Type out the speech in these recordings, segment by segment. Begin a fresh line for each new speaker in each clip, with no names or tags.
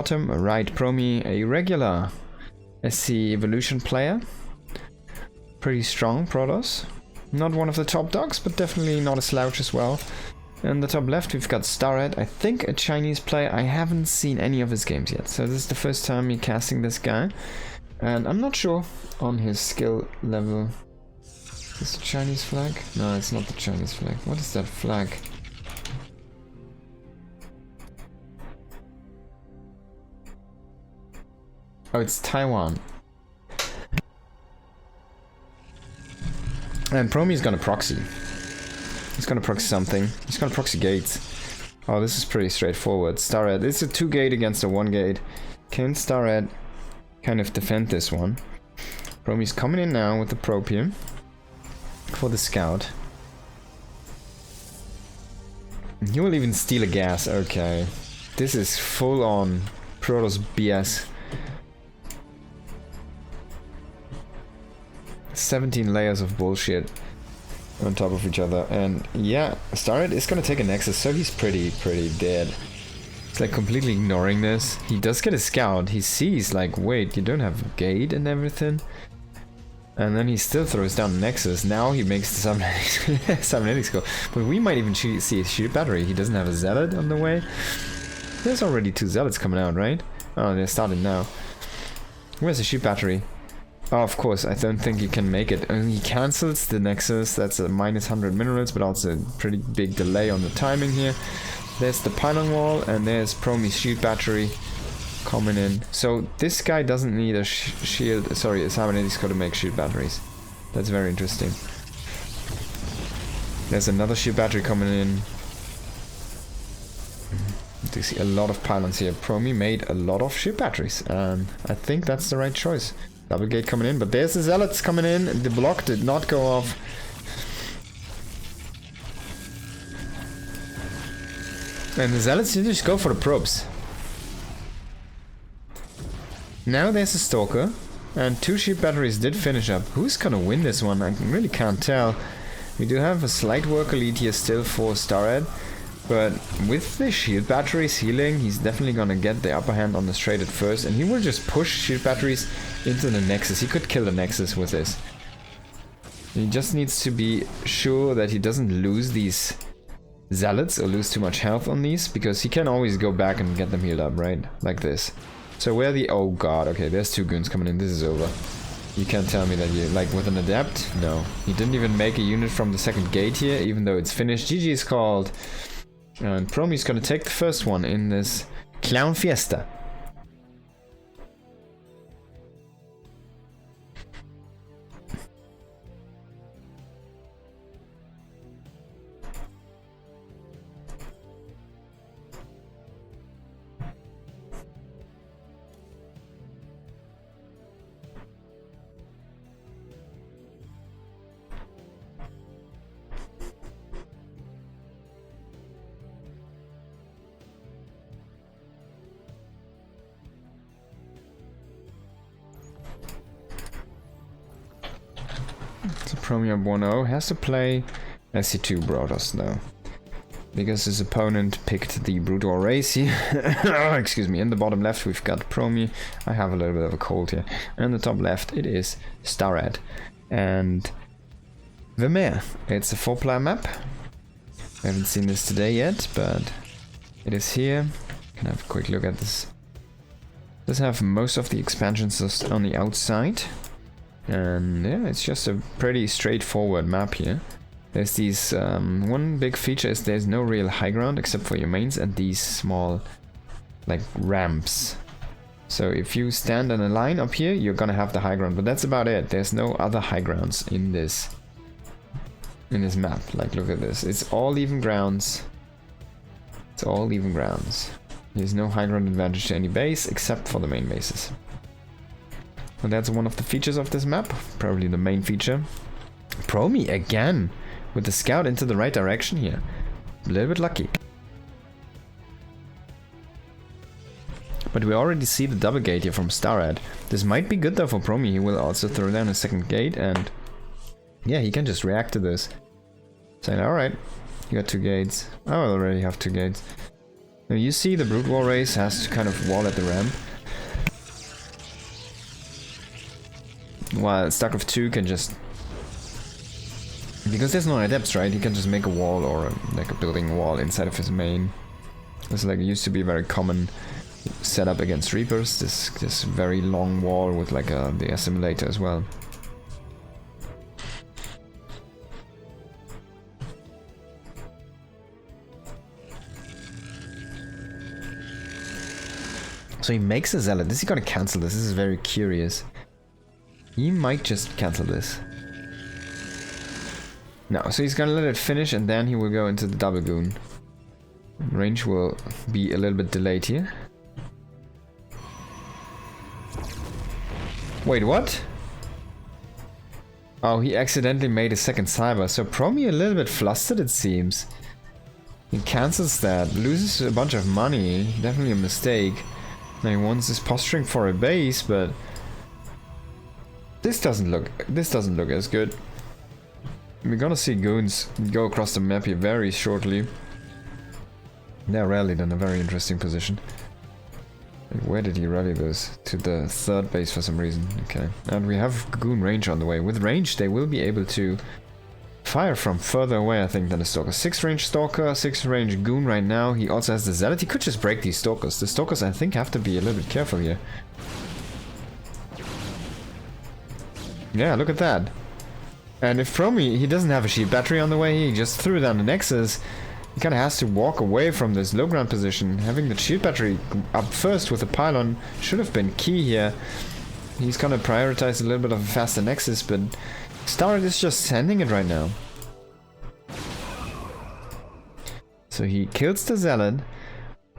bottom right, Prome, a regular SC Evolution player. Pretty strong Protoss. Not one of the top dogs, but definitely not a slouch as well. And the top left, we've got StarAtt, I think a Chinese player. I haven't seen any of his games yet, so this is the first time me casting this guy. And I'm not sure on his skill level. Is this the Chinese flag? No, it's not the Chinese flag. What is that flag? Oh, it's Taiwan. And Prome's gonna proxy. He's gonna proxy something. He's gonna proxy gates. Oh, this is pretty straightforward. StarAtt, it's a 2 gate against a 1 gate. Can StarAtt kind of defend this one? Prome's coming in now with the probe here for the scout. He will even steal a gas. Okay. This is full on Protoss BS. 17 layers of bullshit on top of each other, and yeah, StarAtt is gonna take a Nexus, so he's pretty dead. It's like completely ignoring this. He does get a scout, he sees like, wait, you don't have a gate and everything, and then he still throws down Nexus. Now he makes the cybernetics go, but we might even see a shoot battery. He doesn't have a zealot on the way. There's already 2 zealots coming out, right? Oh, they're starting now. Where's the shoot battery? Oh, of course, I don't think you can make it. He cancels the Nexus, that's a minus 100 minerals, but also a pretty big delay on the timing here. There's the pylon wall, and there's Prome's shoot battery coming in. So this guy doesn't need a shield, sorry, a cybernetics core to make shoot batteries. That's very interesting. There's another shoot battery coming in. You see a lot of pylons here. Prome made a lot of shoot batteries, and I think that's the right choice. Double gate coming in, but there's the zealots coming in. The block did not go off. And the zealots did just go for the probes. Now there's a stalker, and 2 shoot batteries did finish up. Who's gonna win this one? I really can't tell. We do have a slight worker lead here still for StarAtt, but with the shield batteries healing, he's definitely gonna get the upper hand on the straight at first, and he will just push shield batteries into the Nexus. He could kill the Nexus with this. He just needs to be sure that he doesn't lose these zealots or lose too much health on these, because he can always go back and get them healed up, right? Like this. So where the... oh god, okay, there's 2 goons coming in. This is over. You can't tell me that you... like with an adept? No. He didn't even make a unit from the second gate here, even though it's finished. GG is called. And Prome's gonna take the first one in this Clown Fiesta. So Prome 1-0 has to play SC2 Brothers though, because his opponent picked the Brutal race here. Excuse me. In the bottom left we've got Prome. I have a little bit of a cold here. And in the top left it is StarAtt and Vermeer. It's a 4-player map. I haven't seen this today yet, but it is here. Can have a quick look at this. Does have most of the expansions just on the outside. And yeah, it's just a pretty straightforward map here. There's these, one big feature is there's no real high ground except for your mains and these small, like, ramps. So if you stand in a line up here, you're gonna have the high ground, but that's about it. There's no other high grounds in this map. Like, look at this. It's all even grounds. It's all even grounds. There's no high ground advantage to any base except for the main bases. And that's one of the features of this map, probably the main feature. Prome again, with the scout into the right direction here. A little bit lucky. But we already see the double gate here from StarAtt. This might be good though for Prome. He will also throw down a second gate, and yeah, he can just react to this. Saying, alright, you got 2 gates. I already have 2 gates. Now you see the Brute War race has to kind of wall at the ramp. While StarCraft 2 can just... Because there's no adepts, right? He can just make a wall or like a building wall inside of his main. This like used to be a very common setup against Reapers. This very long wall with like the assimilator as well. So he makes a Zealot. Is he gonna cancel this? This is very curious. He might just cancel this. No, so he's gonna let it finish and then he will go into the double goon. Range will be a little bit delayed here. Wait, what? Oh, he accidentally made a second cyber. So Prome a little bit flustered, it seems. He cancels that, loses a bunch of money. Definitely a mistake. Now he wants his posturing for a base, but this doesn't look as good. We're gonna see goons go across the map here very shortly. They're rallied in a very interesting position. Where did he rally those? To the third base for some reason. Okay. And we have goon range on the way. With range, they will be able to fire from further away, I think, than a Stalker. 6 range Stalker, 6 range Goon right now. He also has the Zealot. He could just break these Stalkers. The Stalkers, I think, have to be a little bit careful here. Yeah, look at that. And if Prome, he doesn't have a shield battery on the way, he just threw down the Nexus. He kind of has to walk away from this low ground position. Having the shield battery up first with the pylon should have been key here. He's gonna prioritize a little bit of a faster Nexus, but StarAtt is just sending it right now. So he kills the Zealot,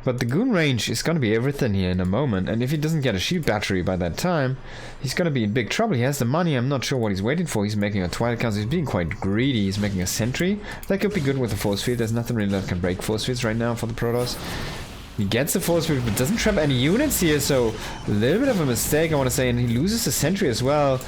but the Goon range is gonna be everything here in a moment, and if he doesn't get a shield battery by that time, he's gonna be in big trouble. He has the money, I'm not sure what he's waiting for. He's making a Twilight Council, he's being quite greedy, he's making a Sentry. That could be good with a Force Field, there's nothing really that can break Force Fields right now for the Protoss. He gets the Force Field, but doesn't trap any units here, so a little bit of a mistake, I want to say, and he loses the Sentry as well.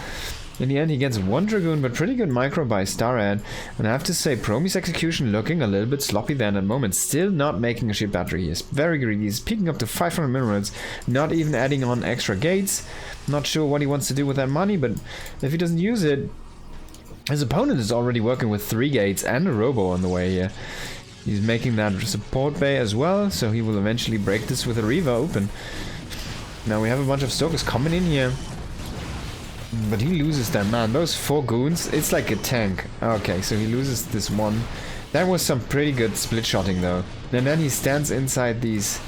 In the end, he gets 1 Dragoon, but pretty good micro by StarAtt. And I have to say, Prome's execution looking a little bit sloppy there at the moment. Still not making a shield battery. He is very greedy. He's peaking up to 500 minerals, not even adding on extra gates. Not sure what he wants to do with that money, but if he doesn't use it, his opponent is already working with 3 gates and a Robo on the way here. He's making that support bay as well, so he will eventually break this with a Reaver open. Now we have a bunch of Stalkers coming in here. But he loses that, man. Those 4 goons, it's like a tank. Okay, so he loses this one. That was some pretty good split-shotting, though. And then he stands inside these...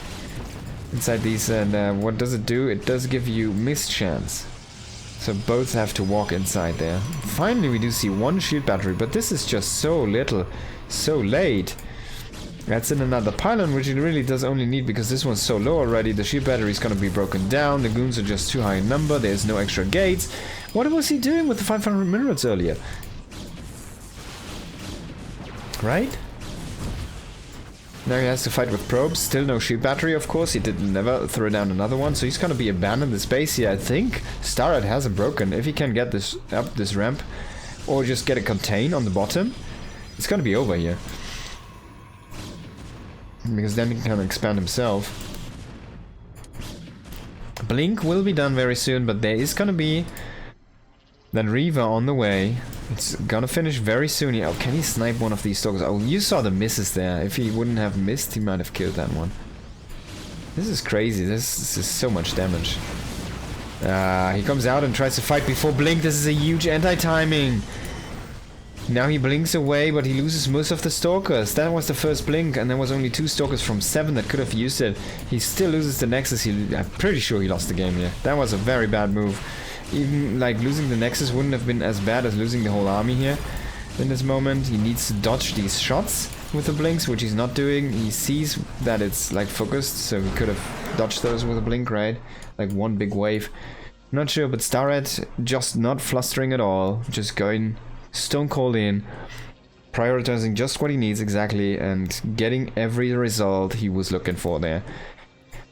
and what does it do? It does give you mischance. So both have to walk inside there. Finally, we do see 1 shield battery, but this is just so little, so late. That's in another pylon, which it really does only need because this one's so low already. The shield battery is going to be broken down. The goons are just too high in number. There's no extra gates. What was he doing with the 500 minerals earlier? Right? Now he has to fight with probes. Still no shield battery, of course. He did never throw down another one. So he's going to be abandoned the space here. I think StarAtt hasn't broken. If he can get this up this ramp or just get a contain on the bottom, it's going to be over here. Because then he can expand himself. Blink will be done very soon, but there is gonna be that Reaver on the way. It's gonna finish very soon. Oh, can he snipe one of these Stalkers? Oh, you saw the misses there. If he wouldn't have missed, he might have killed that one. This is crazy. This is so much damage. He comes out and tries to fight before Blink. This is a huge anti-timing. Now he blinks away, but he loses most of the Stalkers. That was the first blink, and there was only 2 Stalkers from 7 that could have used it. He still loses the Nexus. I'm pretty sure he lost the game here. That was a very bad move. Even, like, losing the Nexus wouldn't have been as bad as losing the whole army here. In this moment, he needs to dodge these shots with the blinks, which he's not doing. He sees that it's, like, focused, so he could have dodged those with a blink, right? Like, one big wave. Not sure, but StarAtt just not flustering at all. Just going... stone cold in, prioritizing just what he needs exactly and getting every result he was looking for there.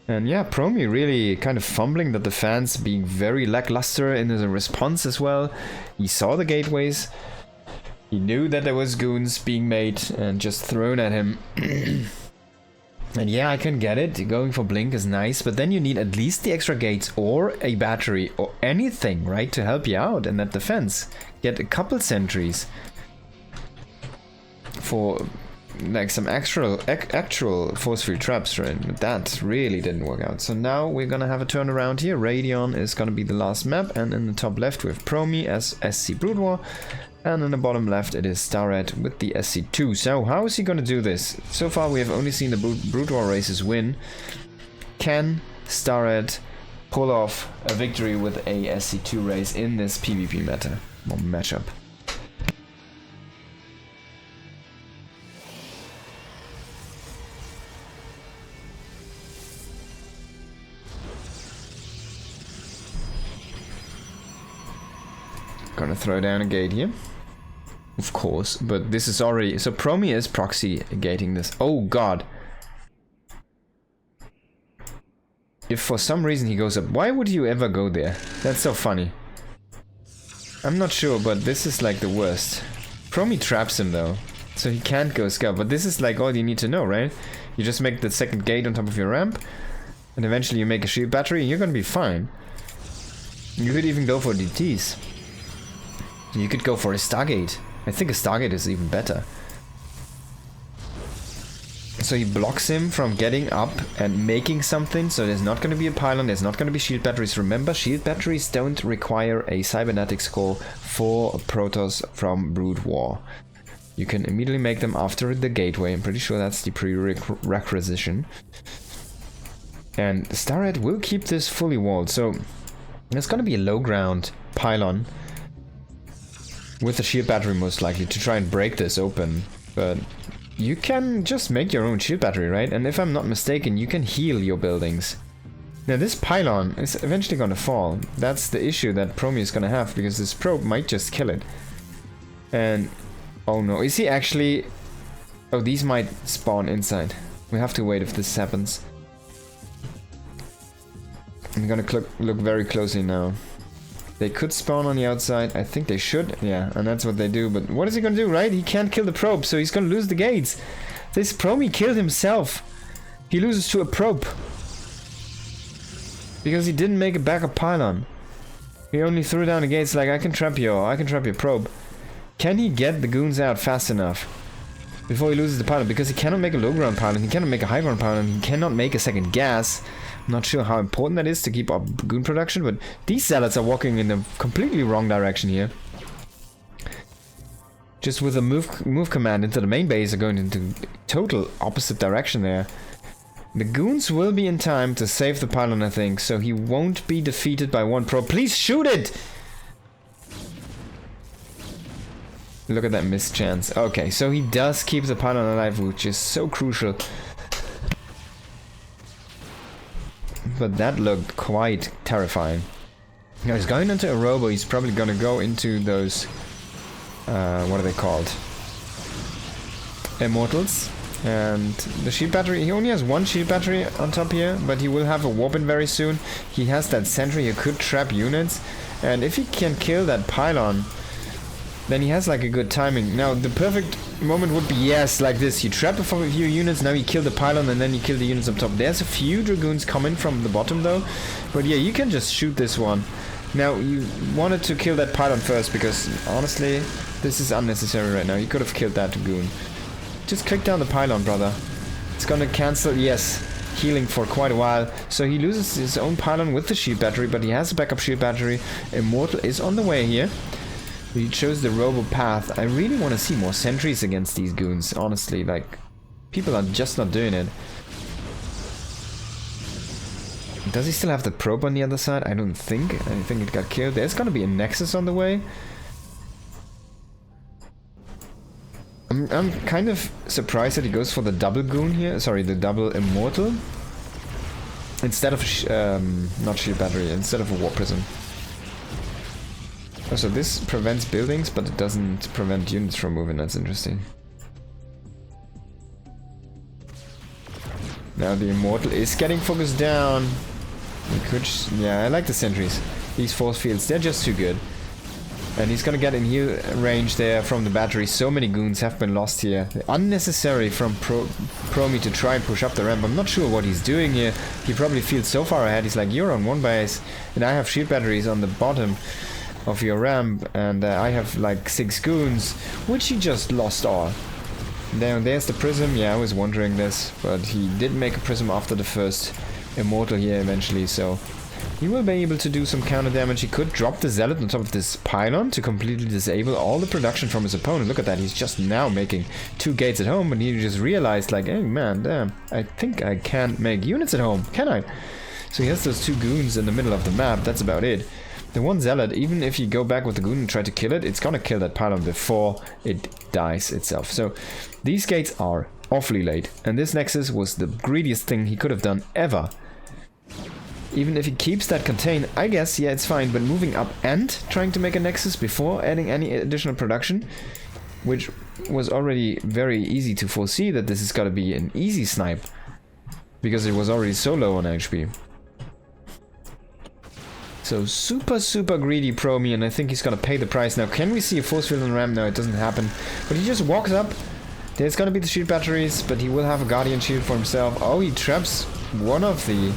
And yeah, Prome really kind of fumbling the defense, being very lackluster in his response as well. He saw the gateways, he knew that there was goons being made and just thrown at him. And yeah, I can get it. Going for blink is nice, but then you need at least the extra gates or a battery or anything, right, to help you out in that defense. Get a couple sentries for like some actual force field traps, right? But that really didn't work out. So now we're gonna have a turnaround here. Radion is gonna be the last map, and in the top left we have Prome as SC Brood War. And in the bottom left it is StarAtt with the SC2. So how is he going to do this? So far we have only seen the Brood War races win. Can StarAtt pull off a victory with a SC2 race in this PvP meta or matchup? Gonna throw down a gate here. Of course, but this is already... So Prome is proxy gating this. Oh god. If for some reason he goes up... Why would you ever go there? That's so funny. I'm not sure, but this is like the worst. Prome traps him though, so he can't go scout. But this is like all you need to know, right? You just make the second gate on top of your ramp, and eventually you make a shield battery and you're gonna be fine. You could even go for DTs. You could go for a Stargate. I think a Stargate is even better. So he blocks him from getting up and making something, so there's not going to be a pylon, there's not going to be shield batteries. Remember, shield batteries don't require a cybernetics core for Protoss from Brood War. You can immediately make them after the gateway. I'm pretty sure that's the prerequisition. And StarAtt will keep this fully walled, so there's going to be a low ground pylon with a shield battery most likely to try and break this open. But you can just make your own shield battery, right? And if I'm not mistaken, you can heal your buildings. Now this pylon is eventually going to fall. That's the issue that Prome is going to have, because this probe might just kill it. And oh no, is he actually... Oh, these might spawn inside. We have to wait if this happens. I'm gonna look very closely now. They could spawn on the outside. I think they should. Yeah, and that's what they do. But what is he gonna do, right? He can't kill the probe, so he's gonna lose the gates. This Prome killed himself. He loses to a probe. Because he didn't make a backup pylon. He only threw down the gates like, I can trap your probe. Can he get the goons out fast enough before he loses the pylon? Because he cannot make a low ground pylon, he cannot make a high ground pylon, he cannot make a second gas. I'm not sure how important that is to keep up goon production, but these zealots are walking in the completely wrong direction here. Just with a move command into the main base are going into total opposite direction there. The goons will be in time to save the pylon, I think, so he won't be defeated by one probe. Please shoot it! Look at that missed chance. Okay, so he does keep the pylon alive, which is so crucial. But that looked quite terrifying. Now he's going into a robo, he's probably gonna go into those... what are they called? Immortals. And the shield battery, he only has one shield battery on top here, but he will have a warp in very soon. He has that sentry, he could trap units. And if he can kill that pylon, then he has like a good timing. Now the perfect moment would be, yes, like this. You trap a few units, now you kill the pylon, and then you kill the units up top. There's a few dragoons coming from the bottom though. But yeah, you can just shoot this one. Now you wanted to kill that pylon first, because honestly, this is unnecessary right now. You could have killed that dragoon. Just click down the pylon, brother. It's gonna cancel, yes, healing for quite a while. So he loses his own pylon with the shield battery, but he has a backup shield battery. Immortal is on the way here. He chose the robo path. I really want to see more sentries against these goons, honestly. Like, people are just not doing it. Does he still have the probe on the other side? I don't think. I think it got killed. There's gonna be a nexus on the way. I'm kind of surprised that he goes for the double goon here. Sorry, the double immortal. Instead of, not shield battery, instead of a warp prism. Oh, so this prevents buildings, but it doesn't prevent units from moving. That's interesting. Now the immortal is getting focused down. We could, yeah, I like the sentries. These force fields, they're just too good. And he's gonna get in heal range there from the battery. So many goons have been lost here. Unnecessary from Prome to try and push up the ramp. I'm not sure what he's doing here. He probably feels so far ahead. He's like, you're on one base, and I have shield batteries on the bottom of your ramp, and I have like 6 goons, which he just lost all. There's the prism. Yeah, I was wondering this, but he did make a prism after the first immortal here eventually, so he will be able to do some counter damage. He could drop the zealot on top of this pylon to completely disable all the production from his opponent. Look at that, he's just now making 2 gates at home, and he just realized like, hey man, damn, I think I can't make units at home, can I? So he has those 2 goons in the middle of the map, that's about it. The one zealot, even if you go back with the goon and try to kill it, it's gonna kill that pylon before it dies itself. So these gates are awfully late, and this nexus was the greediest thing he could have done ever. Even if he keeps that contain, I guess, yeah, it's fine, but moving up and trying to make a nexus before adding any additional production, which was already very easy to foresee that this is gotta be an easy snipe, because it was already so low on HP. So super greedy Prome, and I think he's gonna pay the price. Now, can we see a force field on the ramp? No, it doesn't happen. But he just walks up. There's gonna be the shield batteries, but he will have a guardian shield for himself. Oh, he traps one of the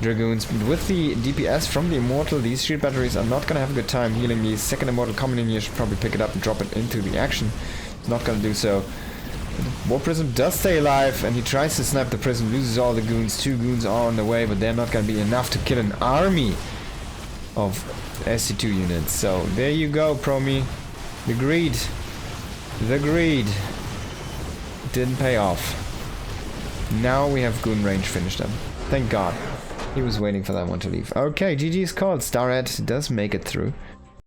dragoons. But with the DPS from the immortal, these shield batteries are not gonna have a good time healing these. Second immortal coming in here should probably pick it up and drop it into the action. He's not gonna do so. War Prism does stay alive, and he tries to snipe the prism, loses all the goons. 2 goons are on the way, but they're not gonna be enough to kill an army of SC2 units. So there you go, Prome. The greed didn't pay off. Now we have goon range finished them. Thank God. He was waiting for that one to leave. Okay, GG is called. StarAtt does make it through.